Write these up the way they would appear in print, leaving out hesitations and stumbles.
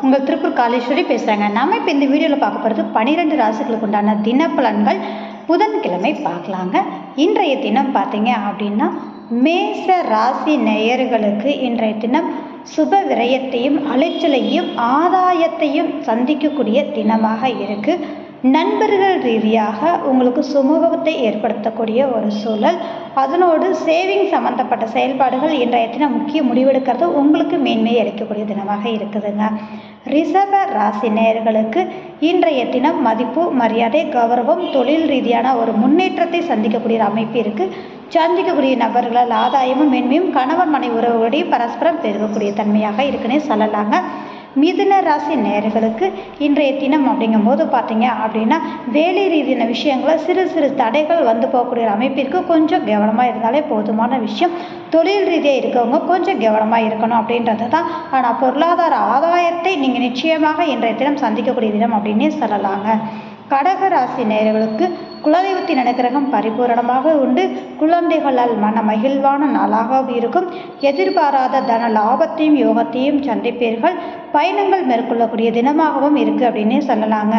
உங்கள் திருப்பூர் காலேஸ்வரி பேசுகிறாங்க. நம்ம இப்போ இந்த வீடியோவில் பார்க்க போகிறது 12 ராசிகளுக்கு உண்டான தினப்பலன்கள். புதன்கிழமை பார்க்கலாங்க. இன்றைய தினம் பார்த்தீங்க அப்படின்னா மேச ராசி நேயர்களுக்கு இன்றைய தினம் சுப விரயத்தையும் அலைச்சலையும் ஆதாயத்தையும் சந்திக்கக்கூடிய தினமாக இருக்குது. நண்பர்கள் ரீதியாக உங்களுக்கு சுமூகத்தை ஏற்படுத்தக்கூடிய ஒரு சூழல், அதனோடு சேவிங் சம்மந்தப்பட்ட செயல்பாடுகள் இன்றைய தினம் முக்கிய முடிவெடுக்கிறது உங்களுக்கு மேன்மையை அளிக்கக்கூடிய தினமாக இருக்குதுங்க. ரிஷப ராசி நேயர்களுக்கு இன்றைய தினம் மதிப்பு, மரியாதை, கௌரவம், தொழில் ரீதியான ஒரு முன்னேற்றத்தை சந்திக்கக்கூடிய அமைப்பு இருக்குது. சந்திக்கக்கூடிய நபர்களால் ஆதாயமும் மேன்மையும் கணவன் மனைவி உறவுகளுடைய பரஸ்பரம் பெருகக்கூடிய தன்மையாக இருக்குன்னே சொல்லலாங்க. மிதுன ராசி நேயர்களுக்கு இன்றைய தினம் அப்படிங்கும்போது பார்த்தீங்க அப்படின்னா வேலை ரீதியான விஷயங்களில் சிறு சிறு தடைகள் வந்து போகக்கூடிய அமைப்பிற்கு கொஞ்சம் கவனமாக இருந்தாலே போதுமான விஷயம். தொழில் ரீதியாக இருக்கவங்க கொஞ்சம் கவனமாக இருக்கணும் அப்படின்றது தான். ஆனால் பொருளாதார ஆதாயத்தை நீங்கள் நிச்சயமாக இன்றைய தினம் சந்திக்கக்கூடிய தினம் அப்படின்னே சொல்லலாங்க. கடக ராசி நேயர்களுக்கு குலதெய்வத்தின் அனுகிரகம் பரிபூரணமாக உண்டு. குழந்தைகளால் மன மகிழ்வான நாளாக இருக்கும். எதிர்பாராத தன லாபத்தையும் யோகத்தையும் சந்திப்பீர்கள். பயணங்கள் மேற்கொள்ளக்கூடிய தினமாகவும் இருக்குது அப்படின்னே சொல்லலாங்க.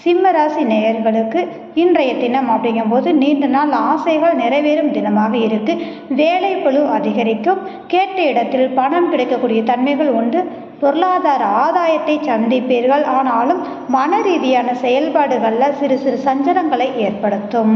சிம்ம ராசி நேயர்களுக்கு இன்றைய தினம் அப்படிங்கும்போது நீண்ட நாள் ஆசைகள் நிறைவேறும் தினமாக இருக்குது. வேலை பளு அதிகரிக்கும். கேட்ட இடத்தில் பணம் கிடைக்கக்கூடிய தன்மைகள் உண்டு. பொருளாதார ஆதாயத்தை சந்திப்பீர்கள். ஆனாலும் மன ரீதியான செயல்பாடுகளில் சிறு சிறு சஞ்சலங்களை ஏற்படுத்தும்.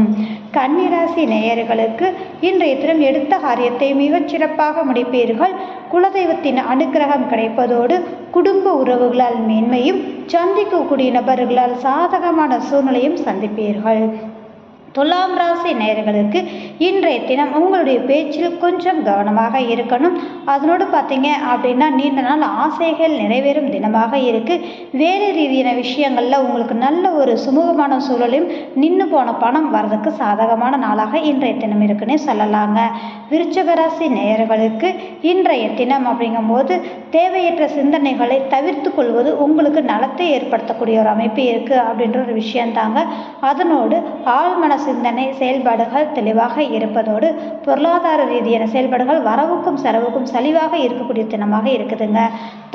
கன்னிராசி நேயர்களுக்கு இன்றைய தினம் எடுத்த காரியத்தை மிகச் சிறப்பாக முடிப்பீர்கள். குலதெய்வத்தின் அனுக்கிரகம் கிடைப்பதோடு குடும்ப உறவுகளால் மேன்மையும் சந்திக்கக்கூடிய நபர்களால் சாதகமான சூழ்நிலையும் சந்திப்பீர்கள். துலாம் ராசி நேயர்களுக்கு இன்றைய தினம் உங்களுடைய பேச்சில் கொஞ்சம் கவனமாக இருக்கணும். அதனோடு பார்த்தீங்க அப்படின்னா நீண்ட நாள் ஆசைகள் நிறைவேறும் தினமாக இருக்குது. வேலை ரீதியான விஷயங்களில் உங்களுக்கு நல்ல ஒரு சுமூகமான சூழலையும் நின்று போன பணம் வர்றதுக்கு சாதகமான நாளாக இன்றைய தினம் இருக்குன்னே சொல்லலாங்க. விருச்சிக ராசி நேயர்களுக்கு இன்றைய தினம் அப்படிங்கும்போது தேவையற்ற சிந்தனைகளை தவிர்த்து கொள்வது உங்களுக்கு நலத்தை ஏற்படுத்தக்கூடிய ஒரு அமைப்பு இருக்குது அப்படின்ற ஒரு விஷயந்தாங்க. அதனோடு ஆழ்மன சிந்தனை செயல்பாடுகள் தெளிவாக இருப்பதோடு பொருளாதார ரீதியான செயல்பாடுகள் வரவுக்கும் செலவுக்கும் சலிவாக இருக்கக்கூடிய தினமாக இருக்குதுங்க.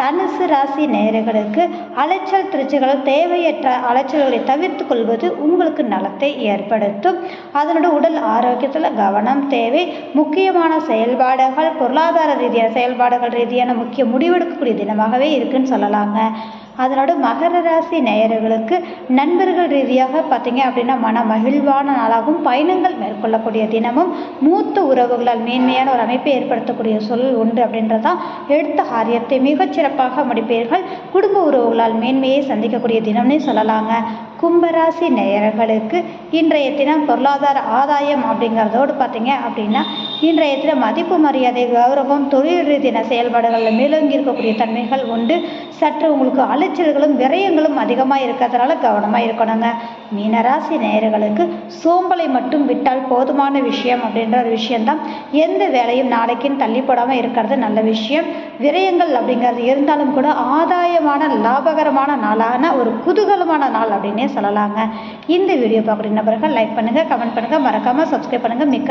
தனுசு ராசி நேயர்களுக்கு அலைச்சல் திருச்சிகள் தேவையற்ற அலைச்சல்களை தவிர்த்து கொள்வது உங்களுக்கு நலத்தை ஏற்படுத்தும். அதனோட உடல் ஆரோக்கியத்தில் கவனம் தேவை. முக்கியமான செயல்பாடுகள் பொருளாதார ரீதியான செயல்பாடுகள் ரீதியான முக்கிய முடிவெடுக்கக்கூடிய தினமாகவே இருக்குன்னு சொல்லலாங்க. அதனோட மகர ராசி நேயர்களுக்கு நண்பர்கள் ரீதியாக பார்த்தீங்க அப்படின்னா மன மகிழ்வான நாளாகவும் பயணங்கள் மேற்கொள்ளக்கூடிய தினமும் மூத்த உறவுகளால் மேன்மையான ஒரு அமைப்பை ஏற்படுத்தக்கூடிய சூழல் உண்டு அப்படின்றதான். எடுத்த காரியத்தை மிகச்சிறப்பாக முடிப்பீர்கள். குடும்ப உறவுகளால் மேன்மையை சந்திக்கக்கூடிய தினம்னே சொல்லலாங்க. கும்பராசி நேயர்களுக்கு இன்றைய தினம் பொருளாதார ஆதாயம் அப்படிங்கிறதோடு பார்த்தீங்க அப்படின்னா இன்றைய தினம் மதிப்பு, மரியாதை, கௌரவம், தொழில் ரீதியான செயல்பாடுகளில் மேலோங்கி இருக்கக்கூடிய தன்மைகள் உண்டு. சற்று உங்களுக்கு அலைச்சல்களும் விரயங்களும் அதிகமாக இருக்கிறதுனால கவனமாக இருக்கணுங்க. மீனராசி நேயர்களுக்கு சோம்பலை மட்டும் விட்டால் போதுமான விஷயம் அப்படின்ற ஒரு விஷயந்தான். எந்த வேலையும் நாளைக்குன்னு தள்ளி போடாமல் இருக்கிறது நல்ல விஷயம். விரயங்கள் அப்படிங்கிறது இருந்தாலும் கூட ஆதாயமான லாபகரமான நாளான ஒரு குதூகலமான நாள் அப்படின்னே சொல்லலாங்க. இந்த வீடியோ பார்க்குற நபர்கள் லைக் பண்ணுங்கள், கமெண்ட் பண்ணுங்கள், மறக்காமல் சப்ஸ்கிரைப் பண்ணுங்கள். மிக்க